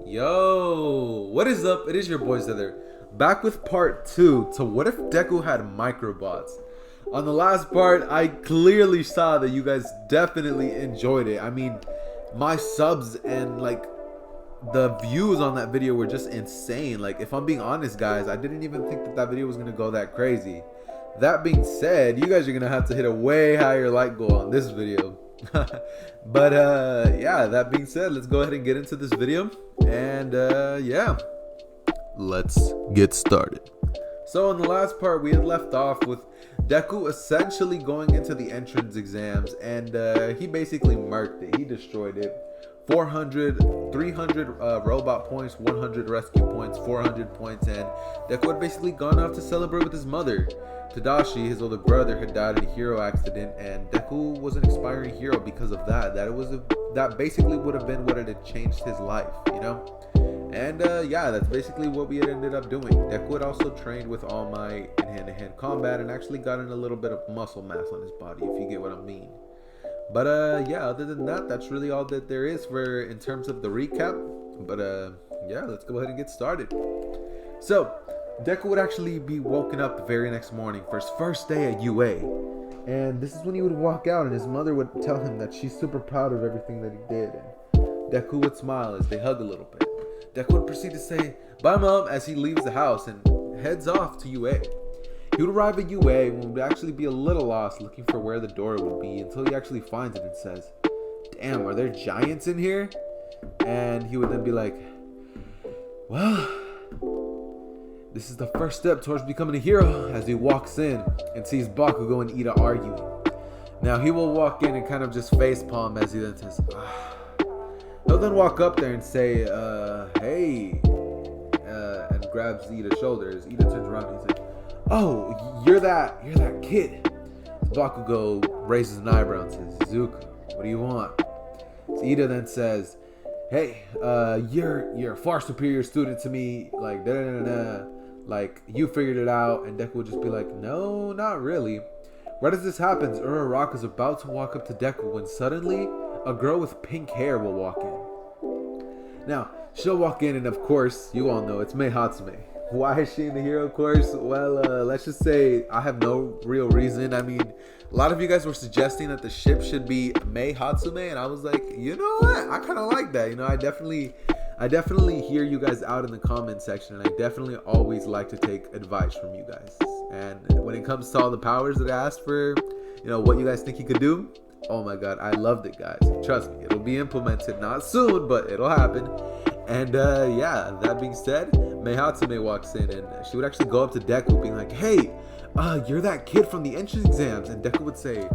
Yo, what is up? It is your boy Zither, back with part 2 to what if Deku had microbots. On the last part, I clearly saw that you guys definitely enjoyed it. I mean, my subs and the views on that video were just insane. Like, if I'm being honest, guys, I didn't even think that video was gonna go that crazy. That being said, you guys are gonna have to hit a way higher like goal on this video. But yeah, that being said, let's go ahead and get into this video. And yeah, let's get started. So in the last part, we had left off with Deku essentially going into the entrance exams, and he basically murked it. He destroyed it. 400, 300 robot points, 100 rescue points, 400 points, and Deku had basically gone off to celebrate with his mother. Tadashi, his older brother, had died in a hero accident, and Deku was an aspiring hero because of that. That basically would have been what it had changed his life, you know? And yeah, that's basically what we had ended up doing. Deku had also trained with All Might in hand-to-hand combat and actually gotten a little bit of muscle mass on his body, if you get what I mean. But yeah, other than that, that's really all that there is for in terms of the recap. But yeah, let's go ahead and get started. So Deku would actually be woken up the very next morning for his first day at UA, and this is when he would walk out and his mother would tell him that she's super proud of everything that he did, and Deku would smile as they hug a little bit. Deku would proceed to say bye mom as he leaves the house and heads off to UA. He would arrive at UA and would actually be a little lost looking for where the door would be until he actually finds it and says, damn, are there giants in here? And he would then be like, well, this is the first step towards becoming a hero, as he walks in and sees Bakugo and Ida arguing. Now he will walk in and kind of just facepalm as he then says, he'll then walk up there and say, hey, and grabs Ida's shoulders. Ida turns around and he's like, oh, you're that kid. Bakugo raises an eyebrow and says, Izuku, what do you want? So Ida then says, hey, you're a far superior student to me, like da-da-da-da, like you figured it out. And Deku would just be like, no, not really. Right as this happens, Uraraka is about to walk up to Deku when suddenly a girl with pink hair will walk in. Now, she'll walk in and of course, you all know it's Mei Hatsume. Why is she in the hero course? Well, let's just say I have no real reason. I mean, a lot of you guys were suggesting that the ship should be Mei Hatsume, and I was like, you know what? I kind of like that. You know, I definitely hear you guys out in the comment section, and I definitely always like to take advice from you guys. And when it comes to all the powers that I asked for, you know, what you guys think he could do, oh my god, I loved it, guys. Trust me, it'll be implemented, not soon, but it'll happen. And yeah, that being said, Mei Hatsume walks in and she would actually go up to Deku being like, hey, you're that kid from the entrance exams. And Deku would say,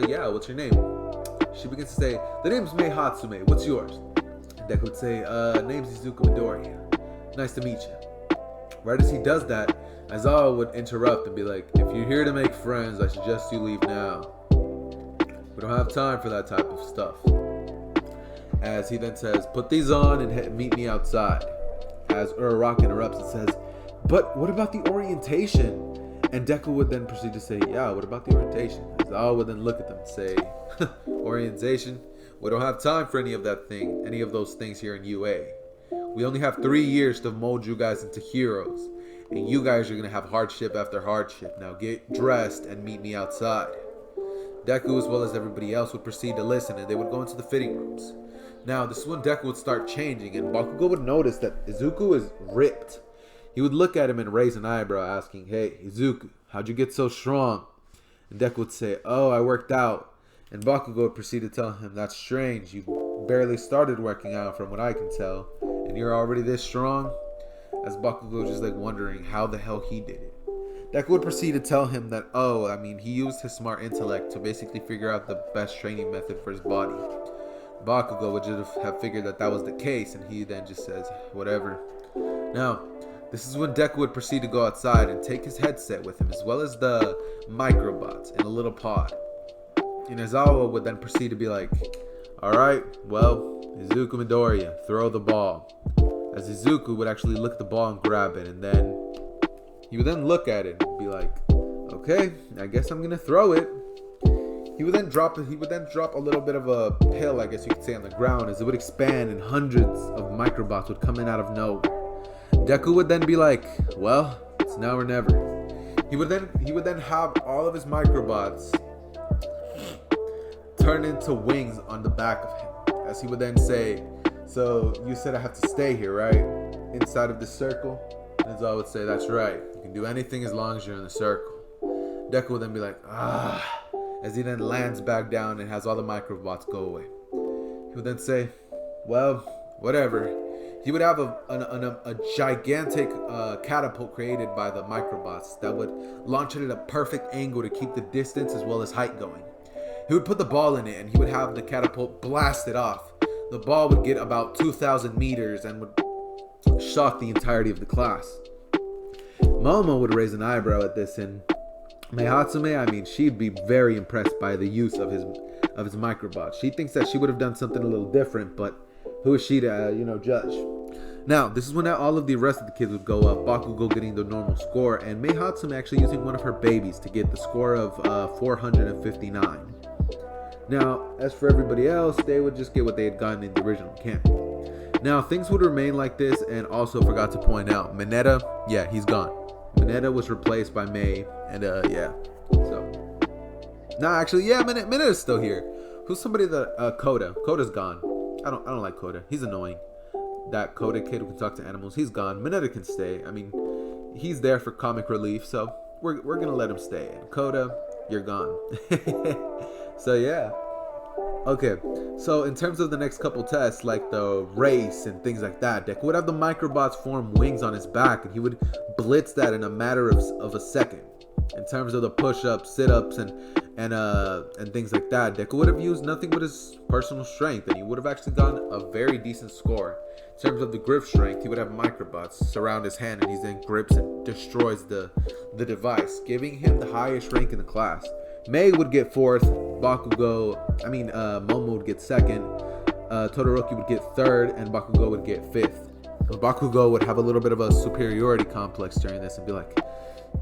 yeah, what's your name? She begins to say, the name's Mei Hatsume, what's yours? And Deku would say, name's Izuku Midoriya, nice to meet you. Right as he does that, Aizawa would interrupt and be like, if you're here to make friends, I suggest you leave now. We don't have time for that type of stuff. As he then says, put these on and meet me outside. As Uraraka interrupts and says, but what about the orientation? And Deku would then proceed to say, yeah, what about the orientation? Aizawa would then look at them and say, orientation? We don't have time for any of those things here in UA. We only have 3 years to mold you guys into heroes. And you guys are going to have hardship after hardship. Now get dressed and meet me outside. Deku, as well as everybody else, would proceed to listen, and they would go into the fitting rooms. Now, this is when Deku would start changing, and Bakugo would notice that Izuku is ripped. He would look at him and raise an eyebrow, asking, hey, Izuku, how'd you get so strong? And Deku would say, oh, I worked out. And Bakugo would proceed to tell him, that's strange. You barely started working out from what I can tell, and you're already this strong? As Bakugo was just like wondering how the hell he did it. Deku would proceed to tell him that, oh, I mean, he used his smart intellect to basically figure out the best training method for his body. Bakugo would just have figured that was the case, and he then just says, whatever. Now, this is when Deku would proceed to go outside and take his headset with him, as well as the microbots in a little pod. And Aizawa would then proceed to be like, alright, well, Izuku Midoriya, throw the ball. As Izuku would actually look at the ball and grab it, and then he would then look at it and be like, okay, I guess I'm gonna throw it. He would then drop a little bit of a pill, I guess you could say, on the ground, as it would expand and hundreds of microbots would come in out of nowhere. Deku would then be like, well, it's now or never. He would then have all of his microbots turn into wings on the back of him, as he would then say, so you said I have to stay here, right? Inside of this circle? And Zaw would say, that's right. You can do anything as long as you're in the circle. Deku would then be like, as he then lands back down and has all the microbots go away. He would then say, well, whatever. He would have a gigantic catapult created by the microbots that would launch it at a perfect angle to keep the distance as well as height going. He would put the ball in it and he would have the catapult blast it off. The ball would get about 2,000 meters and would shock the entirety of the class. Momo would raise an eyebrow at this, and Meihatsume, I mean, she'd be very impressed by the use of his microbots. She thinks that she would have done something a little different, but who is she to, judge? Now, this is when all of the rest of the kids would go up, Bakugo getting the normal score, and Meihatsume actually using one of her babies to get the score of 459. Now, as for everybody else, they would just get what they had gotten in the original camp. Now, things would remain like this, and also forgot to point out, Mineta, yeah, he's gone. Mineta was replaced by Mei, and yeah, so. Nah, actually, yeah, Mineta's still here. Who's somebody that, Koda's gone. I don't like Koda. He's annoying. That Koda kid who can talk to animals, he's gone. Mineta can stay. I mean, he's there for comic relief, so we're gonna let him stay. And Koda, you're gone. So yeah. Okay, so in terms of the next couple tests, like the race and things like that, Deku would have the microbots form wings on his back, and he would blitz that in a matter of a second. In terms of the push-ups, sit-ups, and things like that, Deku would have used nothing but his personal strength, and he would have actually gotten a very decent score. In terms of the grip strength, he would have microbots surround his hand, and he then grips and destroys the device, giving him the highest rank in the class. Mei would get 4th, Momo would get 2nd, Todoroki would get 3rd, and Bakugo would get 5th. Bakugo would have a little bit of a superiority complex during this and be like,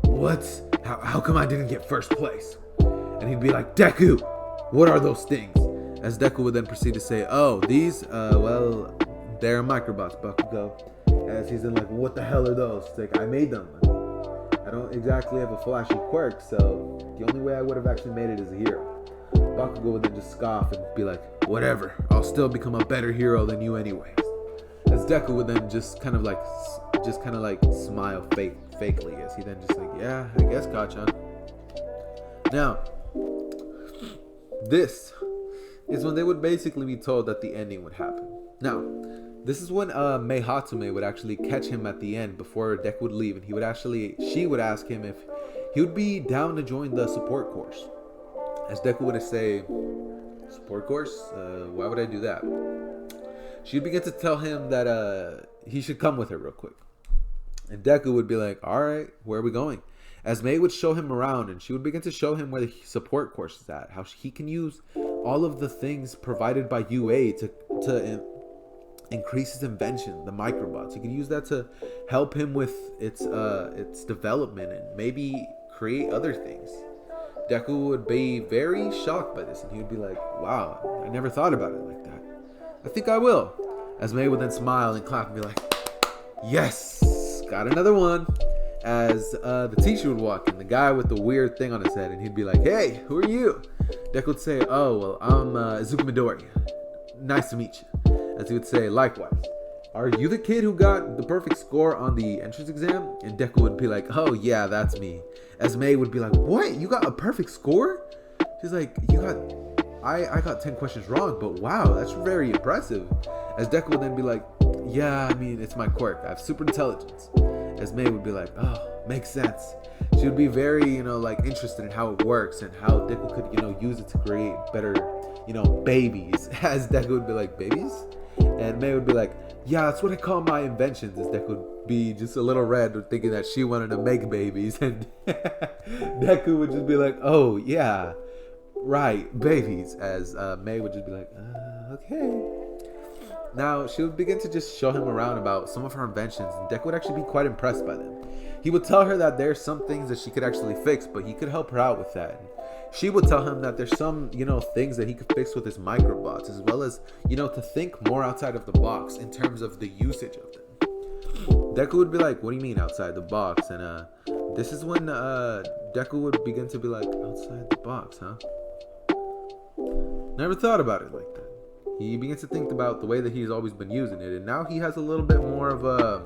what? How come I didn't get 1st place? And he'd be like, Deku, what are those things? As Deku would then proceed to say, oh, these, they're microbots, Bakugo. As he's then like, what the hell are those? It's like, I made them. I don't exactly have a flashy quirk, so the only way I would have actually made it is a hero. Bakugo would then just scoff and be like, whatever, I'll still become a better hero than you anyways. As Deku would then just kind of like smile fakely, as he then just like, yeah, I guess, Kachan. Now, this is when they would basically be told that the ending would happen. Now, this is when Meihatsume would actually catch him at the end before Deku would leave, and she would ask him if he would be down to join the support course. As Deku would say, support course? Why would I do that? She would begin to tell him that he should come with her real quick. And Deku would be like, alright, where are we going? As Mei would show him around, and she would begin to show him where the support course is at, how he can use all of the things provided by UA to increase his invention, the microbots. He could use that to help him with its development and maybe create other things. Deku would be very shocked by this, and he would be like, wow, I never thought about it like that. I think I will. As Mei would then smile and clap and be like, yes, got another one. As the teacher would walk in, the guy with the weird thing on his head, and he'd be like, hey, who are you? Deku would say, oh, well, I'm Izuku Midori. Nice to meet you. As he would say, likewise. Are you the kid who got the perfect score on the entrance exam? And Deku would be like, oh yeah, that's me. As Mei would be like, what? You got a perfect score? She's like, I got 10 questions wrong, but wow, that's very impressive. As Deku would then be like, yeah, I mean, it's my quirk. I have super intelligence. As Mei would be like, oh, makes sense. She would be very, interested in how it works and how Deku could, use it to create better, babies. As Deku would be like, babies? And Mei would be like, yeah, that's what I call my inventions. As Deku would be just a little red, thinking that she wanted to make babies. And Deku would just be like, oh, yeah, right, babies. As Mei would just be like, okay. Now, she would begin to just show him around about some of her inventions, and Deku would actually be quite impressed by them. He would tell her that there's some things that she could actually fix, but he could help her out with that. she would tell him that there's some, things that he could fix with his microbots, as well as, to think more outside of the box in terms of the usage of them. Deku would be like, what do you mean outside the box? And this is when Deku would begin to be like, outside the box, huh? Never thought about it like that. He begins to think about the way that he's always been using it, and now he has a little bit more of a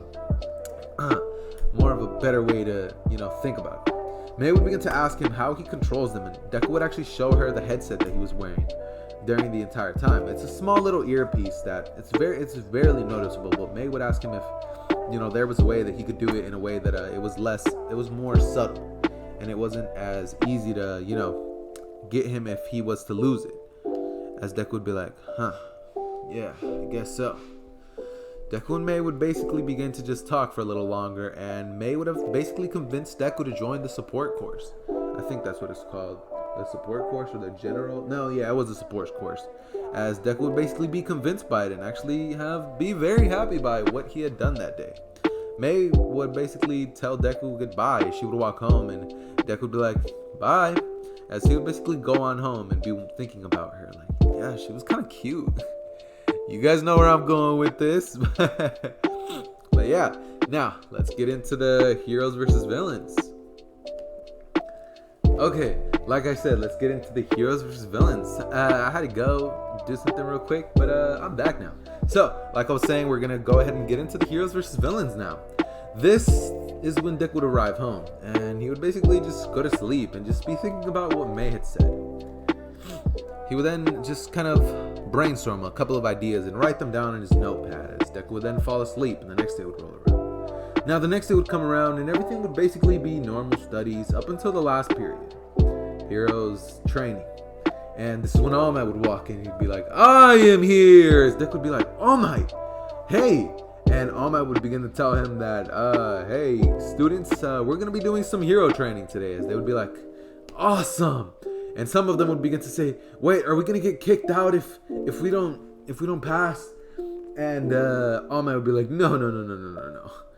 better way to, think about it. May would begin to ask him how he controls them, and Deku would actually show her the headset that he was wearing during the entire time. It's a small little earpiece that it's barely noticeable, but May would ask him if, there was a way that he could do it in a way that it was more subtle, and it wasn't as easy to, get him if he was to lose it. As Deku would be like, yeah, I guess so. Deku and May would basically begin to just talk for a little longer, and May would have basically convinced Deku to join the support course. I think that's what it's called. The support course, or the general? No, yeah, it was a support course. As Deku would basically be convinced by it and actually be very happy by what he had done that day. May would basically tell Deku goodbye. She would walk home, and Deku would be like, bye. As he would basically go on home and be thinking about her. Like, yeah, she was kind of cute. You guys know where I'm going with this. But yeah, now let's get into the heroes versus villains. Okay, like I said, let's get into the heroes versus villains. I had to go do something real quick, but I'm back now. So, like I was saying, we're going to go ahead and get into the heroes versus villains now. This is when Dick would arrive home, and he would basically just go to sleep and just be thinking about what May had said. He would then just kind of brainstorm a couple of ideas and write them down in his notepad, as Deku would then fall asleep and the next day would roll around. Now the next day would come around and everything would basically be normal studies up until the last period. Heroes training. And this is when All Might would walk in. He'd be like, I am here! As Deku would be like, All Might, hey! And All Might would begin to tell him that, hey, students, we're going to be doing some hero training today. As they would be like, awesome! And some of them would begin to say, wait, are we going to get kicked out if we don't pass? And All Might would be like, no.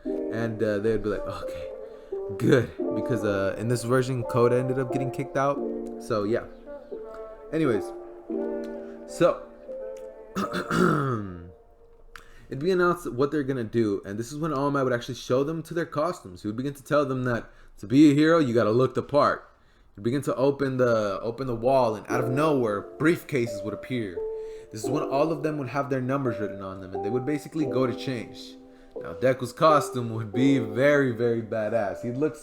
And they would be like, okay, good. Because in this version, Koda ended up getting kicked out. So, yeah. Anyways. So. It'd be announced what they're going to do. And this is when All Might would actually show them to their costumes. He would begin to tell them that to be a hero, you got to look the part. He'd begin to open the wall, and out of nowhere, briefcases would appear. This is when all of them would have their numbers written on them, and they would basically go to change. Now, Deku's costume would be very, very badass. He would look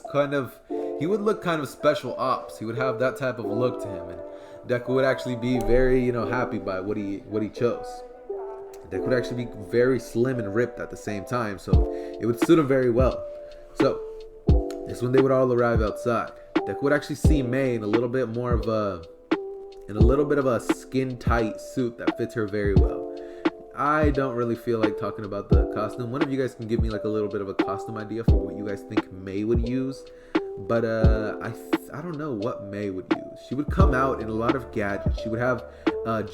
kind of special ops. He would have that type of look to him, and Deku would actually be very, happy by what he chose. Deku would actually be very slim and ripped at the same time, so it would suit him very well. So, this is when they would all arrive outside. Deku would actually see May in a little bit of a skin-tight suit that fits her very well. I don't really feel like talking about the costume. One of you guys can give me like a little bit of a costume idea for what you guys think May would use. But I don't know what May would use. She would come out in a lot of gadgets. She would have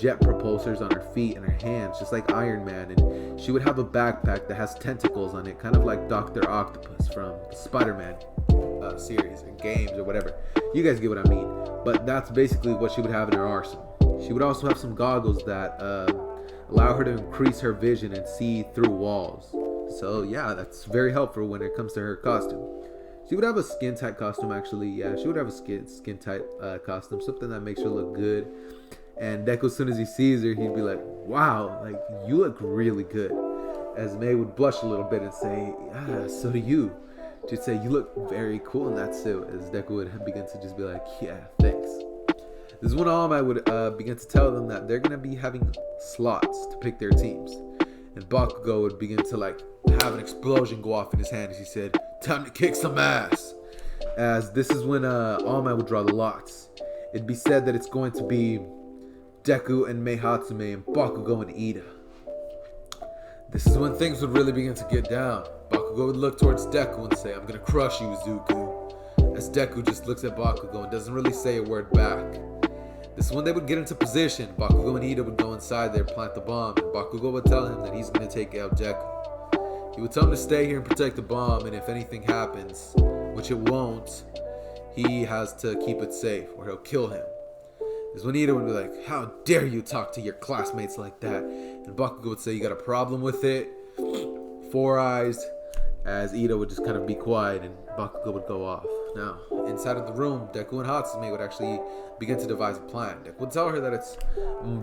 jet propulsors on her feet and her hands, just like Iron Man. And she would have a backpack that has tentacles on it, kind of like Dr. Octopus from the Spider-Man series and games or whatever. You guys get what I mean. But that's basically what she would have in her arsenal. She would also have some goggles that allow her to increase her vision and see through walls. So yeah, that's very helpful when it comes to her costume. She would have a skin-tight costume, actually. Yeah, she would have a skin-tight costume, something that makes her look good. And Deku, as soon as he sees her, he'd be like, wow, like, you look really good. As May would blush a little bit and say, yeah, so do you. She'd say, you look very cool in that suit. As Deku would begin to just be like, yeah, thanks. This is when All Might would begin to tell them that they're going to be having slots to pick their teams. And Bakugo would begin to like have an explosion go off in his hand as he said, time to kick some ass. As this is when All Might would draw the lots. It'd be said that it's going to be Deku and Mei Hatsume and Bakugo and Ida. This is when things would really begin to get down. Bakugo would look towards Deku and say, I'm going to crush you, Zuko. As Deku just looks at Bakugo and doesn't really say a word back. This is when they would get into position. Bakugo and Ida would go inside there, plant the bomb, and Bakugo would tell him that he's going to take out Deku. He would tell him to stay here and protect the bomb, and if anything happens, which it won't, he has to keep it safe or he'll kill him. is when Ida would be like, how dare you talk to your classmates like that? And Bakugo would say, you got a problem with it? 4 eyes, as Ida would just kind of be quiet and Bakugo would go off. Now, inside of the room, Deku and Hatsume would actually begin to devise a plan. Deku would tell her that it's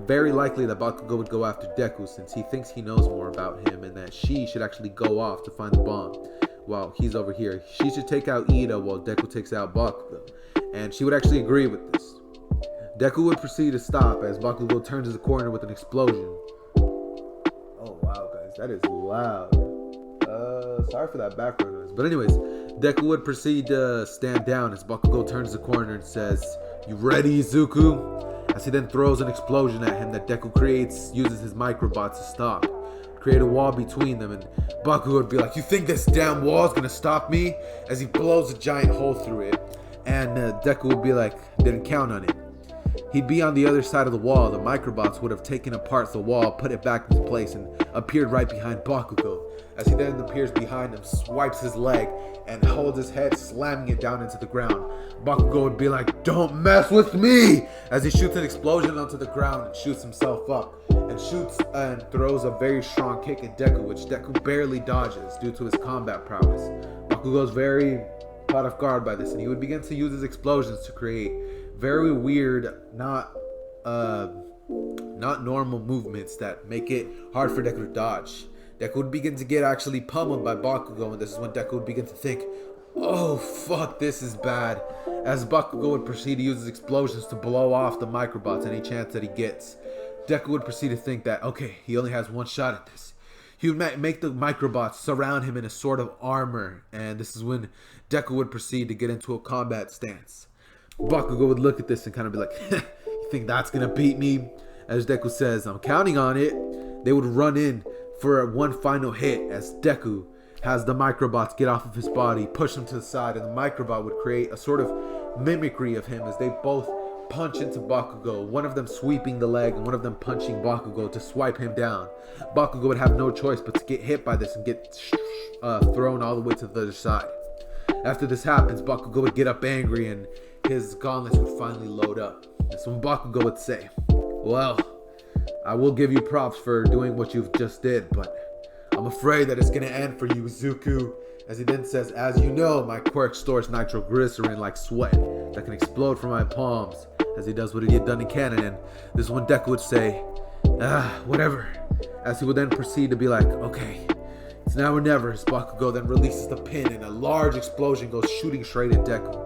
very likely that Bakugo would go after Deku since he thinks he knows more about him and that she should actually go off to find the bomb while he's over here. She should take out Ida while Deku takes out Bakugo. And she would actually agree with this. Deku would proceed to stop as Bakugo turns the corner with an explosion. Oh wow, guys, that is loud. Sorry for that background noise. But anyways, Deku would proceed to stand down as Bakugo turns the corner and says, "You ready, Izuku?" As he then throws an explosion at him that Deku uses his microbots to stop. Create a wall between them, and Bakugo would be like, "You think this damn wall is gonna stop me?" As he blows a giant hole through it. And Deku would be like, "Didn't count on it." He'd be on the other side of the wall. The microbots would have taken apart the wall, put it back into place, and appeared right behind Bakugo. As he then appears behind him, swipes his leg, and holds his head, slamming it down into the ground. Bakugo would be like, "Don't mess with me!" As he shoots an explosion onto the ground and shoots himself up. And shoots and throws a very strong kick at Deku, which Deku barely dodges due to his combat prowess. Bakugo's very caught off guard by this, and he would begin to use his explosions to create very weird, not normal movements that make it hard for Deku to dodge. Deku would begin to get actually pummeled by Bakugo, and this is when Deku would begin to think, "Oh fuck, this is bad." As Bakugo would proceed to use his explosions to blow off the microbots any chance that he gets. Deku would proceed to think that, okay, he only has one shot at this. He would make the microbots surround him in a sort of armor, and this is when Deku would proceed to get into a combat stance. Bakugo would look at this and kind of be like, "You think that's gonna beat me?" As Deku says, "I'm counting on it." They would run in for one final hit as Deku has the microbots get off of his body, push him to the side, and the microbot would create a sort of mimicry of him as they both punch into Bakugo, one of them sweeping the leg and one of them punching Bakugo to swipe him down. Bakugo would have no choice but to get hit by this and get thrown all the way to the other side. After this happens, Bakugo would get up angry and his gauntlets would finally load up. That's when Bakugo would say, "Well, I will give you props for doing what you've just did, but I'm afraid that it's going to end for you, Izuku." As he then says, "As you know, my quirk stores nitroglycerin like sweat that can explode from my palms," as he does what he had done in canon. And this is when Deku would say, "Whatever." As he would then proceed to be like, "Okay, it's now or never." As Bakugo then releases the pin and a large explosion goes shooting straight at Deku.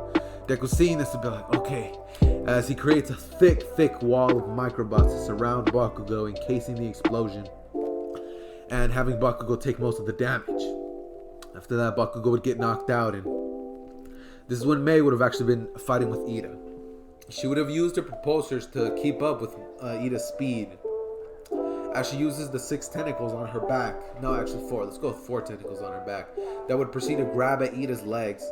Deku seeing this would be like, "Okay." As he creates a thick wall of microbots to surround Bakugo, encasing the explosion and having Bakugo take most of the damage. After that, Bakugo would get knocked out, and this is when Mei would have actually been fighting with Ida. She would have used her propulsors to keep up with Ida's speed. As she uses the 6 tentacles on her back, no, actually 4, let's go with 4 tentacles on her back, that would proceed to grab at Ida's legs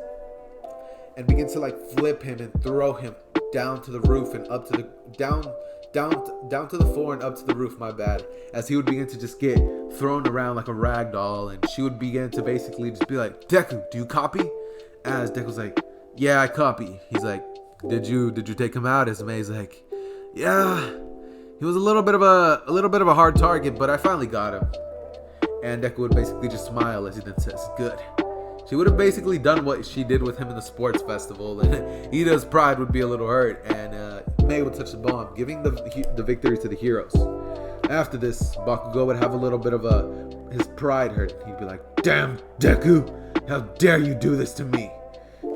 and begin to like flip him and throw him down to the roof and up to the down to the floor and up to the roof, my bad, as he would begin to just get thrown around like a rag doll, and she would begin to basically just be like, "Deku, do you copy?" As Deku's like, "Yeah, I copy." He's like, Did you take him out?" As Mei's like, "Yeah, he was a little bit of a hard target, but I finally got him." And Deku would basically just smile as he then says, "Good." She would have basically done what she did with him in the sports festival, and Ida's pride would be a little hurt, and Mei would touch the bomb, giving the victory to the heroes. After this, Bakugo would have a little bit of his pride hurt. He'd be like, "Damn, Deku, how dare you do this to me?"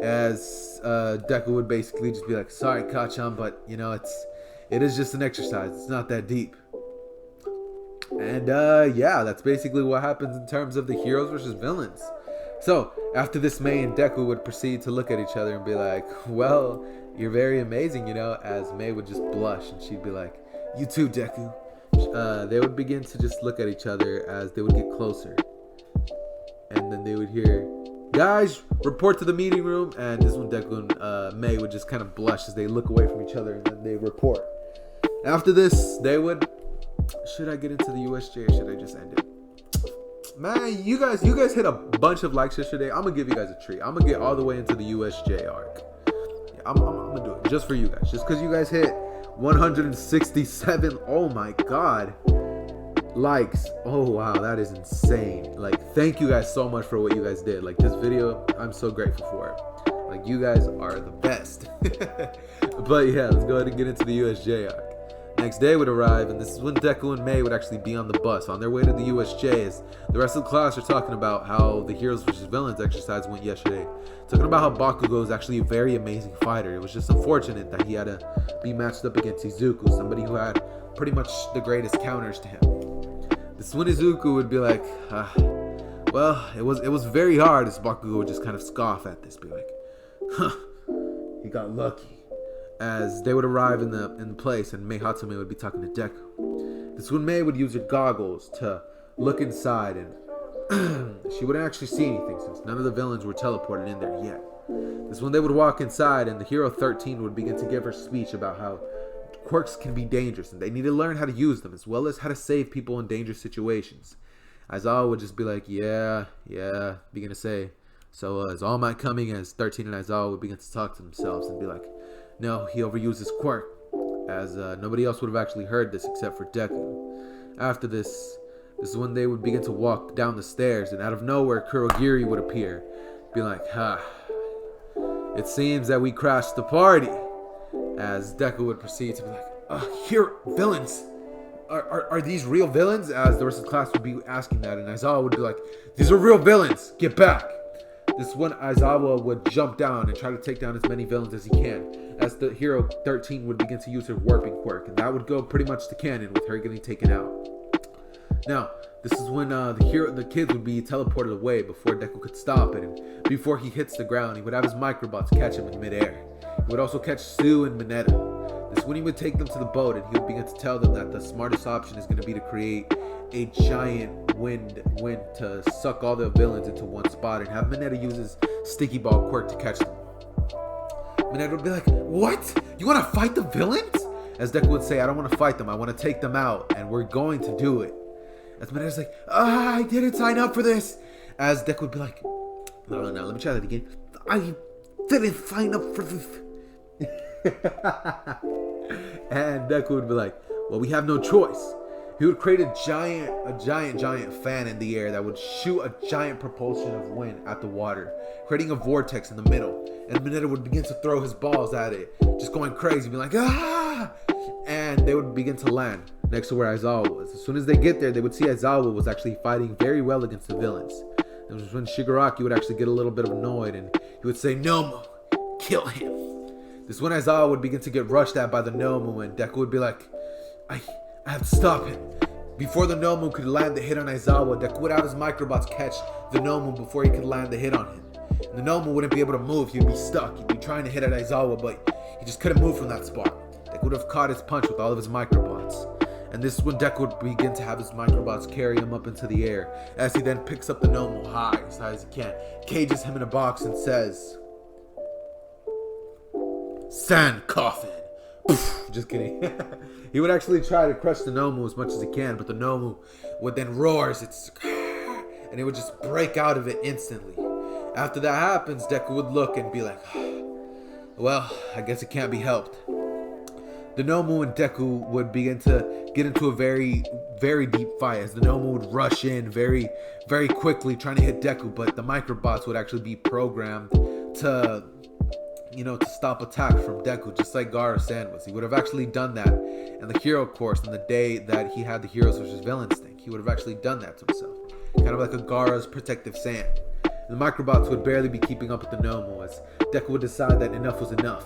As Deku would basically just be like, "Sorry, Kachan, but you know, it is just an exercise. It's not that deep." And yeah, that's basically what happens in terms of the heroes versus villains. So after this, Mei and Deku would proceed to look at each other and be like, "Well, you're very amazing, you know." As Mei would just blush and she'd be like, "You too, Deku." They would begin to just look at each other as they would get closer, and then they would hear, "Guys, report to the meeting room." And this is when Deku and Mei would just kind of blush as they look away from each other, and then they report. After this, they would, should I get into the USJ or should I just end it? Man, you guys hit a bunch of likes yesterday. I'm gonna give you guys a treat. I'm gonna get all the way into the USJ arc. Yeah, I'm gonna do it just for you guys, just because you guys hit 167. Oh my god. Likes. Oh wow, that is insane. Like, thank you guys so much for what you guys did. Like, this video, I'm so grateful for it. Like, you guys are the best. But yeah, let's go ahead and get into the USJ arc. Next day would arrive, and this is when Deku and May would actually be on the bus on their way to the USJ, as the rest of the class are talking about how the Heroes vs. Villains exercise went yesterday. Talking about how Bakugo is actually a very amazing fighter. It was just unfortunate that he had to be matched up against Izuku, somebody who had pretty much the greatest counters to him. This is when Izuku would be like, well, it was very hard, as Bakugo would just kind of scoff at this, be like, huh, he got lucky. As they would arrive in the place, and Mei Hatsume would be talking to Deku. This is when Mei would use her goggles to look inside, and she wouldn't actually see anything since none of the villains were teleported in there yet. This is when they would walk inside, and the Hero 13 would begin to give her speech about how quirks can be dangerous, and they need to learn how to use them, as well as how to save people in dangerous situations. Aizawa would just be like, yeah, begin to say, so is All Might coming? As 13 and Aizawa would begin to talk to themselves and be like, no, he overused his quirk, as nobody else would have actually heard this except for Deku. After this is when they would begin to walk down the stairs, and out of nowhere, Kurogiri would appear, be like, it seems that we crashed the party. As Deku would proceed to be like, here, villains. Are these real villains? As the rest of the class would be asking that, and Aizawa would be like, these are real villains, get back. This is when Aizawa would jump down and try to take down as many villains as he can, as the Hero 13 would begin to use her warping quirk, and that would go pretty much to canon with her getting taken out. Now, this is when the kids would be teleported away before Deku could stop it, and before he hits the ground, he would have his microbots catch him in midair. He would also catch Sue and Mineta. This is when he would take them to the boat, and he would begin to tell them that the smartest option is going to be to create a giant wind to suck all the villains into one spot, and have Mineta use his sticky ball quirk to catch them. Mineta would be like, what? You want to fight the villains? As Deku would say, I don't want to fight them, I want to take them out, and we're going to do it. As Mineta's like, I didn't sign up for this. As Deku would be like, no, let me try that again. I didn't sign up for this. And Deku would be like, well, we have no choice. He would create a giant fan in the air that would shoot a giant propulsion of wind at the water, creating a vortex in the middle. And Mineta would begin to throw his balls at it, just going crazy, being like, ah! And they would begin to land next to where Aizawa was. As soon as they get there, they would see Aizawa was actually fighting very well against the villains. It was when Shigaraki would actually get a little bit annoyed, and he would say, Nomu, kill him. This is when Aizawa would begin to get rushed at by the Nomu, and Deku would be like, I have to stop him. Before the Nomu could land the hit on Aizawa, Deku would have his microbots catch the Nomu before he could land the hit on him. And the Nomu wouldn't be able to move, he'd be stuck. He'd be trying to hit at Aizawa, but he just couldn't move from that spot. Deku would have caught his punch with all of his microbots. And this is when Deku would begin to have his microbots carry him up into the air, as he then picks up the Nomu high as he can, cages him in a box, and says, Sand coffin. Just kidding. He would actually try to crush the Nomu as much as he can, but the Nomu would then roar, and it would just break out of it instantly. After that happens, Deku would look and be like, well, I guess it can't be helped. The Nomu and Deku would begin to get into a very, very deep fight, as the Nomu would rush in very, very quickly trying to hit Deku, but the microbots would actually be programmed to stop attack from Deku, just like Gara-san was. He would have actually done that in the hero course on the day that he had the Heroes vs. Villains thing. He would have actually done that to himself. Kind of like a Gara's protective sand. And the microbots would barely be keeping up with the Nomu, as Deku would decide that enough was enough.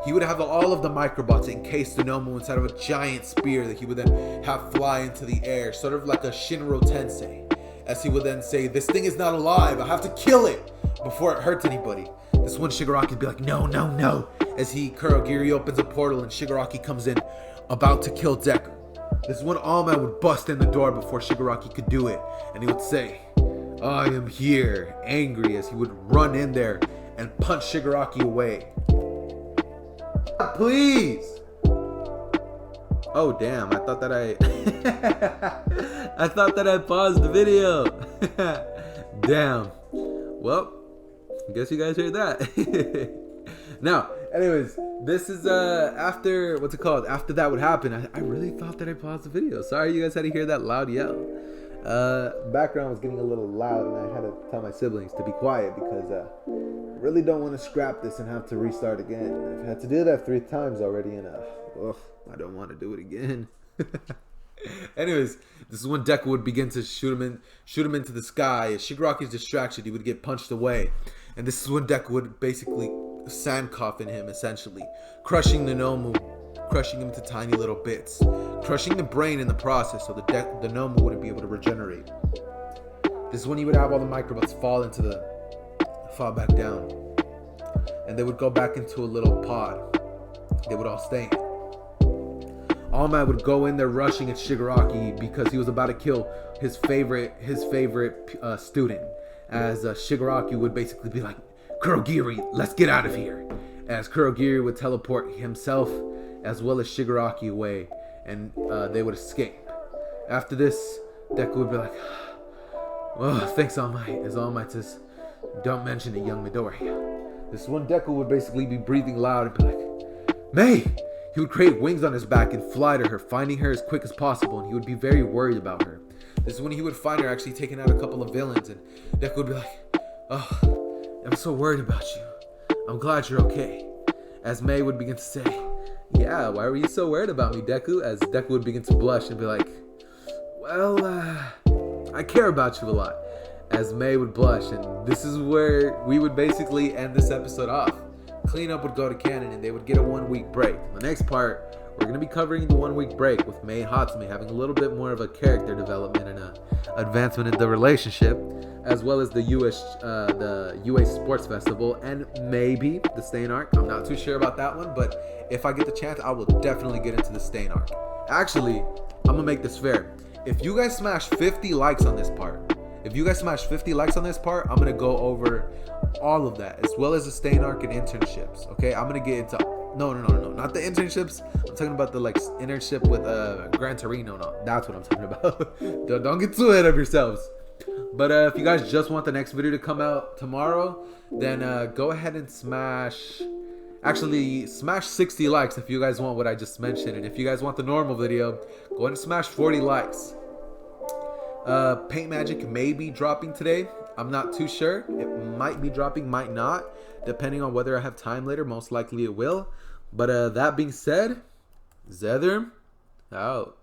He would have all of the microbots encase the Nomu inside of a giant spear that he would then have fly into the air, sort of like a Shinro Tensei. As he would then say, this thing is not alive, I have to kill it before it hurts anybody. This one Shigaraki would be like, no, as Kurogiri opens a portal and Shigaraki comes in, about to kill Deku. This is when All Might would bust in the door before Shigaraki could do it, and he would say, I am here, angry, as he would run in there and punch Shigaraki away. Please! Oh damn, I thought that I paused the video. Damn. Well, I guess you guys heard that. Now, anyways, This is after what's it called? After that would happen, I really thought that I paused the video. Sorry you guys had to hear that loud yell. Background was getting a little loud, and I had to tell my siblings to be quiet because I really don't want to scrap this and have to restart again. I've had to do that 3 times already, and I don't want to do it again. Anyways, this is when Deku would begin to shoot him into the sky. As Shigaraki's distraction, he would get punched away, and this is when Deku would basically sand coffin him, essentially crushing the Nomu, crushing him to tiny little bits, crushing the brain in the process, so the Nomu wouldn't be able to regenerate. This is when he would have all the microbots fall back down, and they would go back into a little pod. They would all stay in. All Might would go in there rushing at Shigaraki because he was about to kill his favorite student. As Shigaraki would basically be like, "Kurogiri, let's get out of here." As Kurogiri would teleport himself as well as Shigaraki away, and they would escape. After this, Deku would be like, "Oh, thanks All Might." As All Might says, "Don't mention it, young Midori." This one, Deku would basically be breathing loud and be like, "May!" He would create wings on his back and fly to her, finding her as quick as possible, and he would be very worried about her. This is when he would find her actually taking out a couple of villains, and Deku would be like, "Oh, I'm so worried about you. I'm glad you're okay." As May would begin to say, "Yeah, why were you so worried about me, Deku?" As Deku would begin to blush and be like, "Well, I care about you a lot." As May would blush, and this is where we would basically end this episode off. Cleanup would go to canon, and they would get a 1-week break. The next part, we're going to be covering the 1-week break with May and Hatsume having a little bit more of a character development and a advancement in the relationship, as well as the UA Sports Festival, and maybe the Stain arc. I'm not too sure about that one, but if I get the chance, I will definitely get into the Stain arc. Actually, I'm going to make this fair. If you guys smash 50 likes on this part, I'm going to go over all of that, as well as the Stain arc and internships. Okay, I'm going to get into no, not the internships. I'm talking about the internship with Gran Torino. No, that's what I'm talking about. Don't get too ahead of yourselves. But if you guys just want the next video to come out tomorrow, then go ahead and smash 60 likes if you guys want what I just mentioned. And if you guys want the normal video, go ahead and smash 40 likes. Paint Magic may be dropping today. I'm not too sure. It might be dropping, might not, depending on whether I have time later. Most likely it will. But that being said, Zedder out.